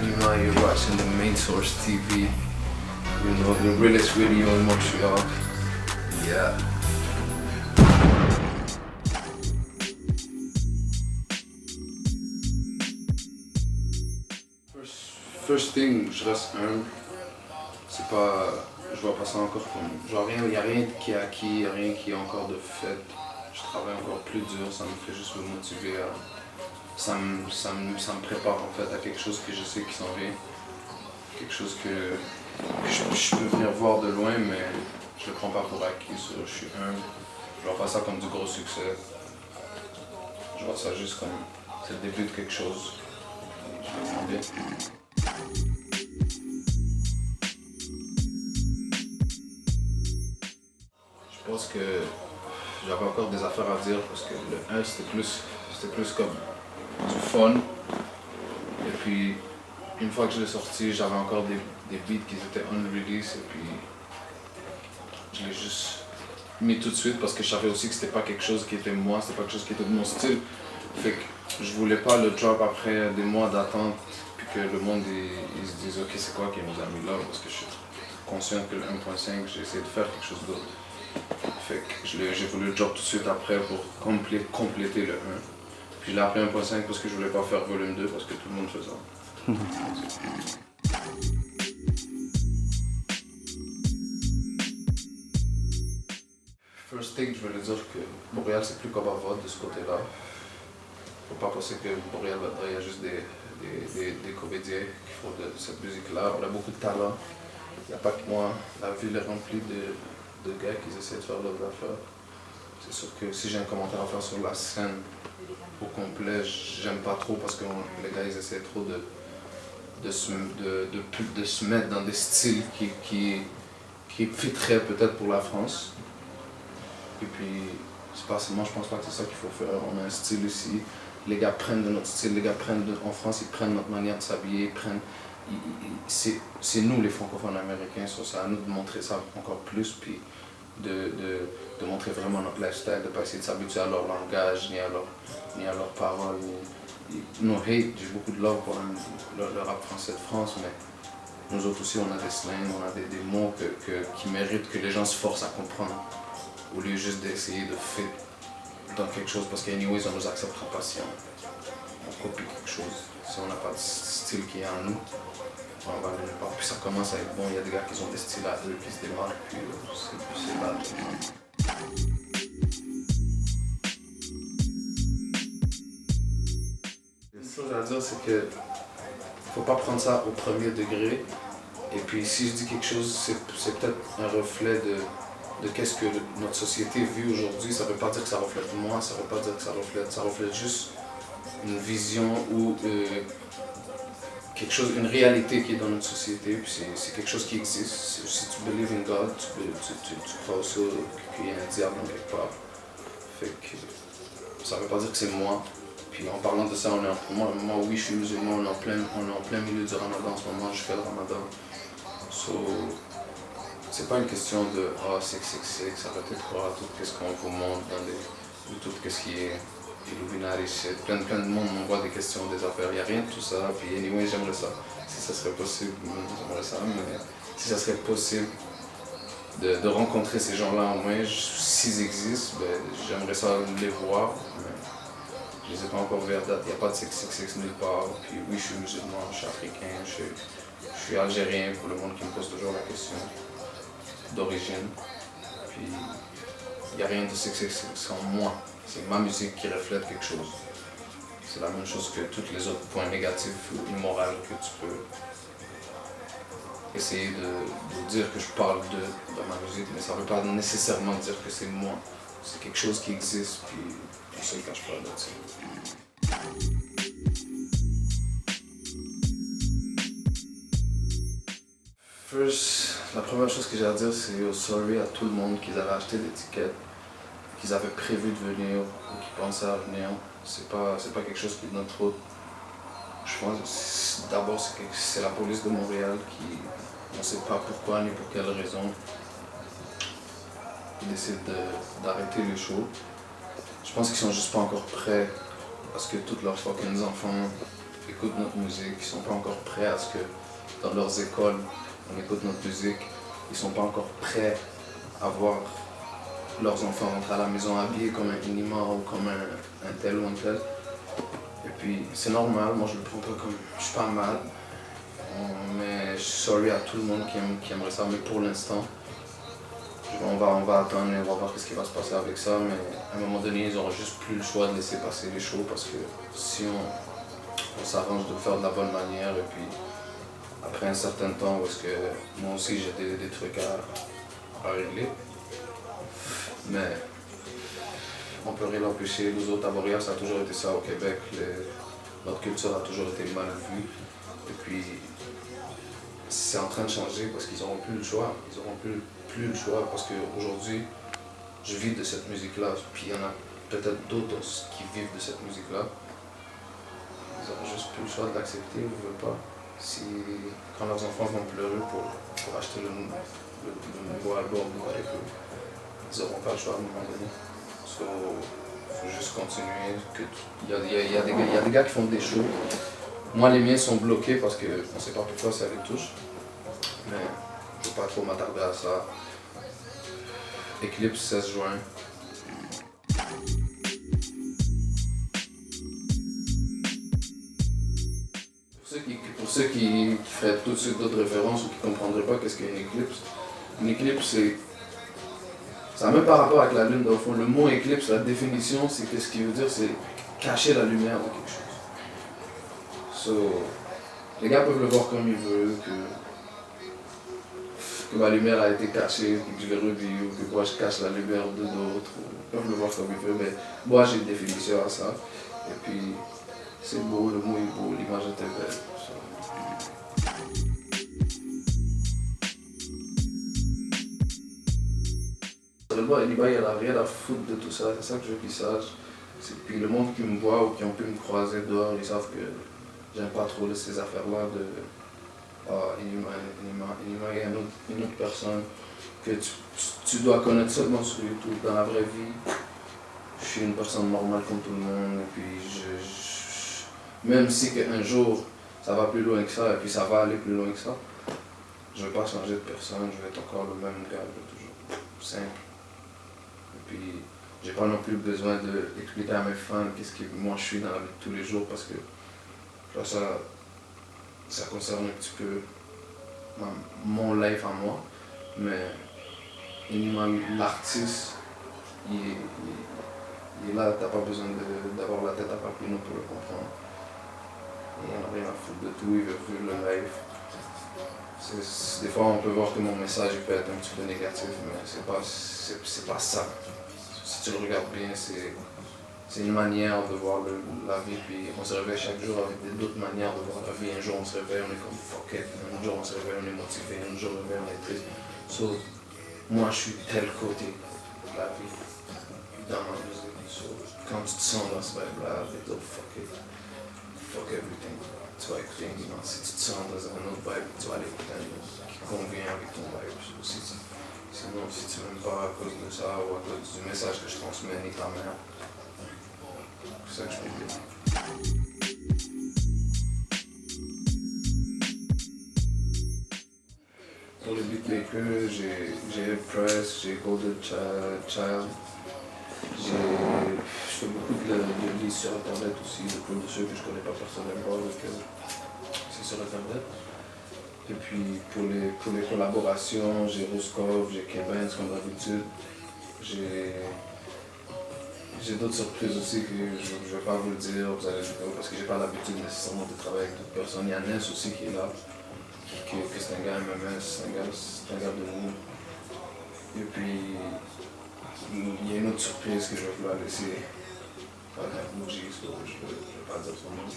Now you're watching the Main Source TV, you know, the realest video in Montreal. Yeah. First thing, je reste humble. C'est pas, je vois pas ça encore comme, genre rien, y a rien qui est acquis, y a rien qui est encore de fait. Je travaille encore plus dur, ça me fait juste me motiver à, ça me prépare en fait à quelque chose que je sais qui s'en vient. Quelque chose que je peux venir voir de loin, mais je le prends pas pour acquis. Je suis humble. Je vois pas ça comme du gros succès. Je vois ça juste comme c'est le début de quelque chose. Je le sens bien. Je pense que j'avais encore des affaires à dire parce que le 1 c'était plus comme du fun. Et puis une fois que je l'ai sorti, j'avais encore des beats qui étaient unreleased et puis je l'ai juste mis tout de suite parce que je savais aussi que c'était pas quelque chose qui était moi, c'était pas quelque chose qui était de mon style. Fait que je voulais pas le drop après des mois d'attente puis que le monde il se dise ok c'est quoi qui nous a mis là parce que je suis conscient que le 1.5 j'ai essayé de faire quelque chose d'autre. Fait que j'ai voulu le drop tout de suite après pour compléter le 1. Puis je l'ai appelé 1.5 parce que je voulais pas faire volume 2 parce que tout le monde faisait ça. First thing, je voulais dire que Montréal c'est plus comme avant de ce côté-là. Faut pas penser que Montréal il y a juste des comédiens qui font de cette musique-là. On a beaucoup de talent. Il n'y a pas que moi. La ville est remplie de gars qui essaient de faire leurs affaires. C'est sûr que si j'ai un commentaire à faire sur la scène au complet, j'aime pas trop parce que les gars ils essaient trop de se mettre dans des styles qui fitteraient peut-être pour la France. Et puis, c'est pas seulement, je pense pas que c'est ça qu'il faut faire. On a un style ici. Les gars prennent de notre style, les gars en France, ils prennent notre manière de s'habiller, c'est nous les francophones américains, c'est à nous de montrer ça encore plus, puis de montrer vraiment notre lifestyle, de pas essayer de s'habituer à leur langage, ni à leurs paroles. No hate, j'ai beaucoup de love pour le rap français de France, mais nous autres aussi on a des slangs, on a des mots qui méritent que les gens se forcent à comprendre, au lieu juste d'essayer de fit dans quelque chose, parce qu'anyways on nous acceptera pas si on copie quelque chose. Si on n'a pas de style qui est en nous, on va aller nulle part. Puis ça commence à être bon, il y a des gars qui ont des styles à eux, qui se démarquent, puis c'est bad. Une chose à dire, c'est que faut pas prendre ça au premier degré. Et puis si je dis quelque chose, c'est peut-être un reflet de qu'est-ce que notre société vit aujourd'hui. Ça veut pas dire que ça reflète moi, ça veut pas dire que ça reflète juste une vision ou quelque chose, une réalité qui est dans notre société, puis c'est quelque chose qui existe. Si tu believe in God, tu crois aussi qu'il y a un diable dans quelque part. Fait que ça veut pas dire que c'est moi. Puis en parlant de ça, moi oui je suis musulman, on est en plein milieu du ramadan en ce moment, je fais le ramadan. So, c'est pas une question de c'est arrêtez de croire à tout ce qu'on vous montre dans tout ce qui est Illuminati shit. Plein de monde m'envoie des questions, des affaires, il n'y a rien de tout ça. Puis anyway, j'aimerais ça. Si ça serait possible, j'aimerais ça. Mais si ça serait possible de rencontrer ces gens-là au moins, s'ils existent, ben, j'aimerais ça les voir. Mais je ne les ai pas encore vus à date. Il n'y a pas de 666 nulle part. Puis oui, je suis musulman, je suis africain, je suis algérien pour le monde qui me pose toujours la question d'origine. Puis il n'y a rien de 666 en moi. C'est ma musique qui reflète quelque chose. C'est la même chose que tous les autres points négatifs ou immoraux que tu peux essayer de dire que je parle dans ma musique, mais ça ne veut pas nécessairement dire que c'est moi. C'est quelque chose qui existe, puis c'est ça que je parle de ça. First, la première chose que j'ai à dire, c'est sorry à tout le monde qui avait acheté l'étiquette, qu'ils avaient prévu de venir ou qui pensaient à venir. C'est pas quelque chose qui est de notre faute. Je pense d'abord c'est la police de Montréal qui, on ne sait pas pourquoi ni pour quelle raison, ils décident d'arrêter les shows. Je pense qu'ils sont juste pas encore prêts parce que tous leurs fucking enfants écoutent notre musique, ils sont pas encore prêts prêts à ce que dans leurs écoles, on écoute notre musique. Ils sont pas encore prêts à voir leurs enfants rentrer à la maison habillés comme un Inima ou comme un tel ou un tel. Et puis c'est normal, moi je le prends pas comme... Je suis pas mal. Mais je suis sorry à tout le monde qui aimerait ça, mais pour l'instant, on va attendre et on va voir ce qui va se passer avec ça, mais à un moment donné, ils n'auront juste plus le choix de laisser passer les shows parce que si on s'arrange de le faire de la bonne manière et puis après un certain temps, parce que moi aussi j'ai des trucs à régler, mais on peut rien l'empêcher. Nous autres à Montréal, ça a toujours été ça au Québec, notre culture a toujours été mal vue et puis c'est en train de changer parce qu'ils n'auront plus le choix. Ils n'auront plus le choix parce qu'aujourd'hui, je vis de cette musique-là. Puis il y en a peut-être d'autres qui vivent de cette musique-là. Ils n'auront juste plus le choix de l'accepter, ils ne veulent pas. Quand leurs enfants vont pleurer pour acheter le nouveau album, ils n'auront pas le choix à un moment donné. Il faut juste continuer. Il y a des gars qui font des shows. Moi, les miens sont bloqués parce qu'on ne sait pas pourquoi ça les touche. Mais je ne veux pas trop m'attarder à ça. Eclipse 16 juin. Pour ceux qui feraient tout de suite d'autres références ou qui ne comprendraient pas qu'est-ce qu'est une éclipse, ça n'a même pas rapport avec la lune dans le fond. Le mot éclipse, la définition, c'est que ce qu'il veut dire, c'est cacher la lumière de quelque chose. Les gars peuvent le voir comme ils veulent, que ma lumière a été cachée, que je l'ai revue, ou que moi je cache la lumière de d'autres. Ils peuvent le voir comme ils veulent, mais moi j'ai une définition à ça. Et puis c'est beau, le mot est beau, l'image était belle. Eliba, il n'a rien à foutre de tout ça, c'est ça que je veux qu'il sache. Puis le monde qui me voit ou qui ont pu me croiser dehors, ils savent que j'aime pas trop ces affaires-là de Inima, il y a une autre personne que tu dois connaître seulement sur YouTube. Dans la vraie vie, je suis une personne normale comme tout le monde. Et puis même si un jour ça va plus loin que ça, et puis ça va aller plus loin que ça, je ne vais pas changer de personne, je vais être encore le même gars, toujours simple. Et puis j'ai pas non plus besoin d'expliquer à mes fans qu'est-ce que moi je suis dans la vie de tous les jours parce que là, ça concerne un petit peu mon life à moi, mais l'artiste, il est là, t'as pas besoin d'avoir la tête à Papineau pour le comprendre. Il n'en a rien à foutre de tout, il veut vivre le life. Des fois on peut voir que mon message peut être un petit peu négatif, mais c'est pas ça. Si tu le regardes bien, c'est une manière de voir la vie, puis on se réveille chaque jour avec d'autres manières de voir la vie. Un jour on se réveille, on est comme fuck it, un jour on se réveille, on est motivé, un jour on se réveille, on est triste. Moi je suis tel côté de la vie, dans ma musique. Quand tu te sens dans ce vibe-là, avec d'autres fuck everything, tu vas écouter une image. Si tu te sens dans un autre vibe, tu vas aller écouter un autre qui convient avec ton vibe. Sinon, si tu m'aimes pas à cause de ça ou à cause du message que je transmets, ni ta mère, c'est ça que je peux dire. Pour les beatmakers, j'ai Press, j'ai Golden Child, je fais beaucoup de livres sur internet aussi, de producteurs que je connais pas personnellement, c'est sur internet. Et puis pour les collaborations, j'ai Roscoff, j'ai Kevin, comme d'habitude. J'ai d'autres surprises aussi que je ne vais pas vous le dire, parce que j'ai pas l'habitude nécessairement de travailler avec d'autres personnes. Il y a Ness aussi qui est là, que c'est un gars MMS, c'est un gars de nous. Et puis il y a une autre surprise que je vais vouloir laisser à Bougie, je ne vais pas dire son nom.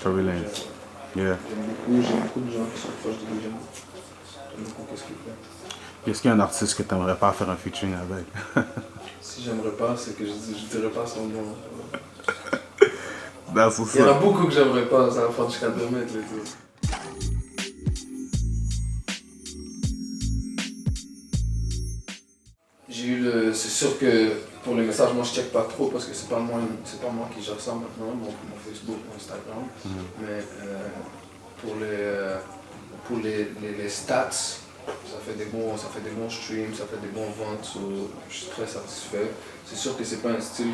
Tory Lanez. Yeah. J'ai beaucoup de gens qui sont proches de lui. J'aime beaucoup qu'est-ce qu'il fait. Est-ce qu'il y a un artiste que tu n'aimerais pas faire un featuring avec? Si j'aimerais pas, c'est que je dirais pas son nom. Il y en a beaucoup que j'aimerais pas, ça va faire jusqu'à 2 mètres les deux. J'ai eu c'est sûr que pour les messages, moi je check pas trop parce que c'est pas moi qui gère ça maintenant, mon Facebook, mon Instagram. Mais pour les stats, ça fait des bons streams, ça fait des bons ventes, so, je suis très satisfait. C'est sûr que c'est pas un style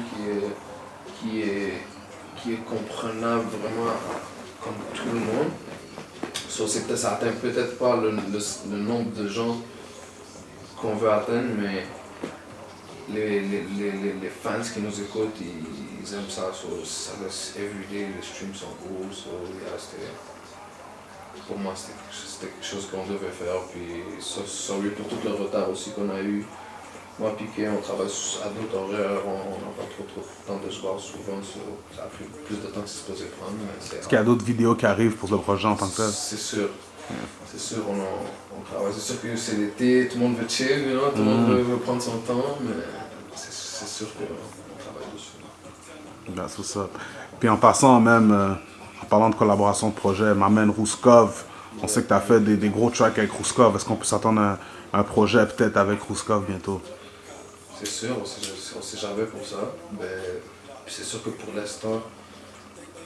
qui est comprenable vraiment comme tout le monde. So, ça atteint peut-être pas le nombre de gens qu'on veut atteindre, mais les fans qui nous écoutent, ils aiment ça. So, ça laisse everyday, les streams sont beaux. So, yeah, pour moi, c'était quelque chose qu'on devait faire. Puis, sorry pour tout le retard aussi qu'on a eu. Moi, Piqué, on travaille à d'autres horaires, on n'a pas trop de temps de se voir souvent. So, ça a pris plus de temps que c'est supposé prendre. Est-ce qu'il y a d'autres vidéos qui arrivent pour le projet en tant que tel? C'est sûr. C'est sûr, on travaille. C'est sûr que c'est l'été, tout le monde veut chill, you know? Tout le monde veut prendre son temps, mais c'est sûr qu'on travaille dessus. Ben, c'est ça. Puis en passant même, en parlant de collaboration de projet, m'amène Rouskov. On sait que tu as fait des gros tracks avec Rouskov. Est-ce qu'on peut s'attendre à un projet peut-être avec Rouskov bientôt? C'est sûr, on sait jamais pour ça. Ben, c'est sûr que pour l'instant,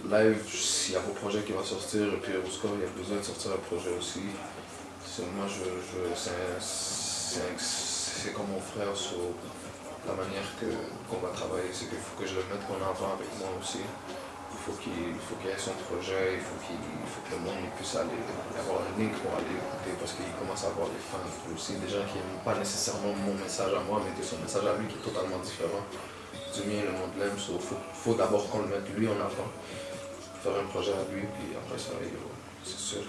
live, s'il y a un projet qui va sortir, et puis Rouskov, il y a besoin de sortir un projet aussi. Moi, c'est comme mon frère sur la manière qu'on va travailler. C'est qu'il faut que je le mette en avant avec moi aussi. Il faut qu'il ait son projet, il faut que le monde puisse aller avoir un link pour aller écouter parce qu'il commence à avoir des fans aussi, des gens qui n'aiment pas nécessairement mon message à moi, mais son message à lui qui est totalement différent du mien. Le monde l'aime, il faut d'abord qu'on le mette lui en avant, faire un projet à lui, puis après ça, c'est sûr.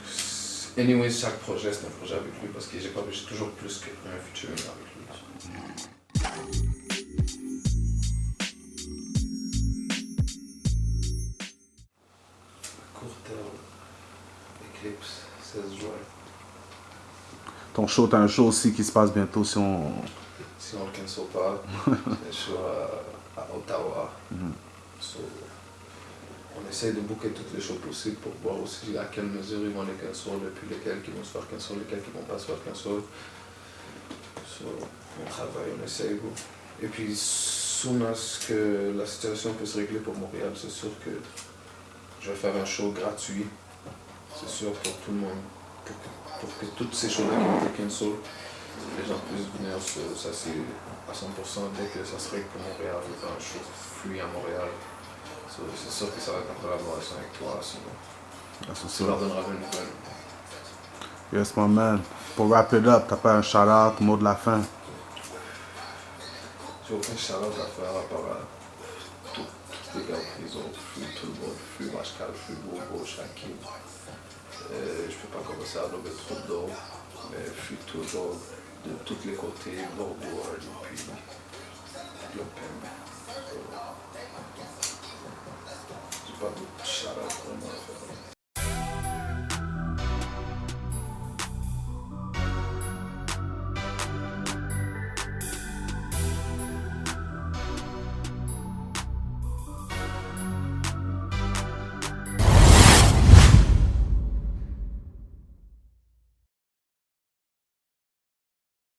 Anyways, chaque projet c'est un projet avec lui parce que j'ai toujours plus qu'un featuring avec lui. Eclipse, 16 juin. Ton show, t'as un show aussi qui se passe bientôt si on... Si on le cancel pas, c'est un show à Ottawa. So, on essaye de booker toutes les shows possibles pour voir aussi à quelle mesure ils vont les cancel, depuis lesquels qui vont se faire cancel, lesquels qui vont pas se faire cancel. So, on travaille, on essaye. Et puis, soon as que la situation peut se régler pour Montréal, c'est sûr que je vais faire un show gratuit. C'est sûr pour tout le monde, pour que toutes ces choses-là qui ont été cancel, les gens puissent venir, ça c'est à 100% dès que ça se règle pour Montréal, je vais faire un show free à Montréal. C'est sûr que ça va être en collaboration avec toi, sinon tu leur donneras une nouvelle. Yes, my man. Pour wrap it up, t'as pas un shout-out, mot de la fin? J'ai aucun shout-out à faire à part à tous les gars en prison, tout le monde, Flux Mashkal, Flux Bobo, Shakim. Je peux pas commencer à nommer trop d'or, mais je suis toujours de tous les côtés, Bobo, et puis